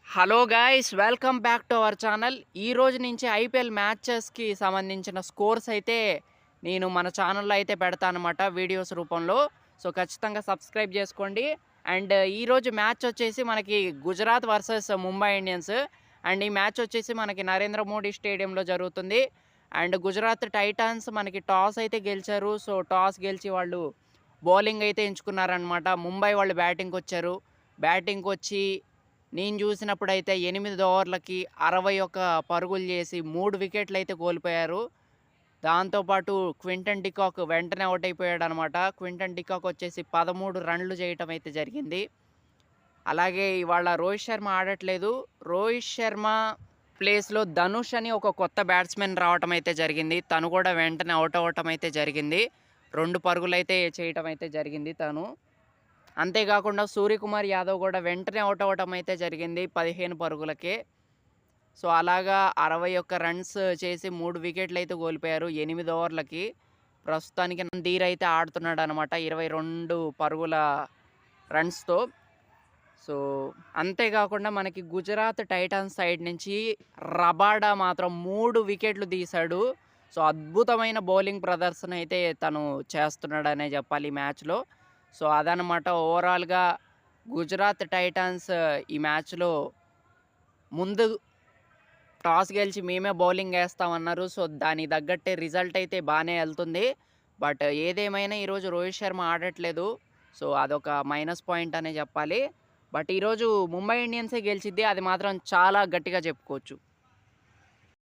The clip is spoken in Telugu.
Hello guys, welcome back to our channel. ఈ రోజు నుంచి ఐపీఎల్ మ్యాచెస్కి సంబంధించిన స్కోర్స్ అయితే నేను మన ఛానల్లో అయితే పెడతానమాట వీడియోస్ రూపంలో. సో ఖచ్చితంగా సబ్స్క్రైబ్ చేసుకోండి. అండ్ ఈరోజు మ్యాచ్ వచ్చేసి మనకి Gujarat versus Mumbai Indians. And ఈ మ్యాచ్ వచ్చేసి మనకి నరేంద్ర మోడీ స్టేడియంలో జరుగుతుంది. అండ్ గుజరాత్ టైటాన్స్ మనకి టాస్ అయితే గెలిచారు. సో టాస్ గెలిచి వాళ్ళు బౌలింగ్ అయితే ఎంచుకున్నారనమాట. ముంబై వాళ్ళు బ్యాటింగ్కి వచ్చారు. బ్యాటింగ్కి వచ్చి నేను చూసినప్పుడైతే 8 ఓవర్లకి 61 పరుగులు చేసి 3 వికెట్లు అయితే కోల్పోయారు. దాంతోపాటు క్వింటన్ డికాక్ వెంటనే అవుట్ అయిపోయాడనమాట. క్వింటన్ డికాక్ వచ్చేసి 13 రన్లు చేయటం అయితే జరిగింది. అలాగే ఇవాళ రోహిత్ శర్మ ఆడట్లేదు. రోహిత్ శర్మ ప్లేస్‌లో ధనుష్ అని ఒక కొత్త బ్యాట్స్‌మెన్ రావటం అయితే జరిగింది. తను కూడా వెంటనే అవుట్ అవ్వటం అయితే జరిగింది. 2 పరుగులైతే చేయటం అయితే జరిగింది తను. అంతేకాకుండా సూర్యకుమార్ యాదవ్ కూడా వెంటనే అవుట్ అవ్వటం అయితే జరిగింది 15 పరుగులకే. సో అలాగా 61 రన్స్ చేసి 3 వికెట్లు అయితే కోల్పోయారు 8 ఓవర్లకి. ప్రస్తుతానికి ధీర్ అయితే ఆడుతున్నాడనమాట 22 పరుగుల రన్స్‌తో. సో అంతేకాకుండా మనకి గుజరాత్ టైటాన్స్ సైడ్ నుంచి రబాడా మాత్రం 3 వికెట్లు తీశాడు. సో అద్భుతమైన బౌలింగ్ ప్రదర్శన అయితే తను చేస్తున్నాడనే చెప్పాలి ఈ మ్యాచ్‌లో. సో అదనమాట ఓవరాల్‌గా గుజరాత్ టైటాన్స్ ఈ మ్యాచ్‌లో ముందు టాస్ గెలిచి మేమే బౌలింగ్ ఏస్తామన్నారు. సో దానికి తగ్గట్టే రిజల్ట్ అయితే బానే ఎళ్తుంది. బట్ ఏదేమైనా ఈరోజు రోహిత్ శర్మ ఆడట్లేదు. సో అదొక మైనస్ పాయింట్ అనే చెప్పాలి. బట్ ఈరోజు ముంబై ఇండియన్సే గెలిచిద్ది. అది మాత్రం చాలా గట్టిగా చెప్పుకోవచ్చు.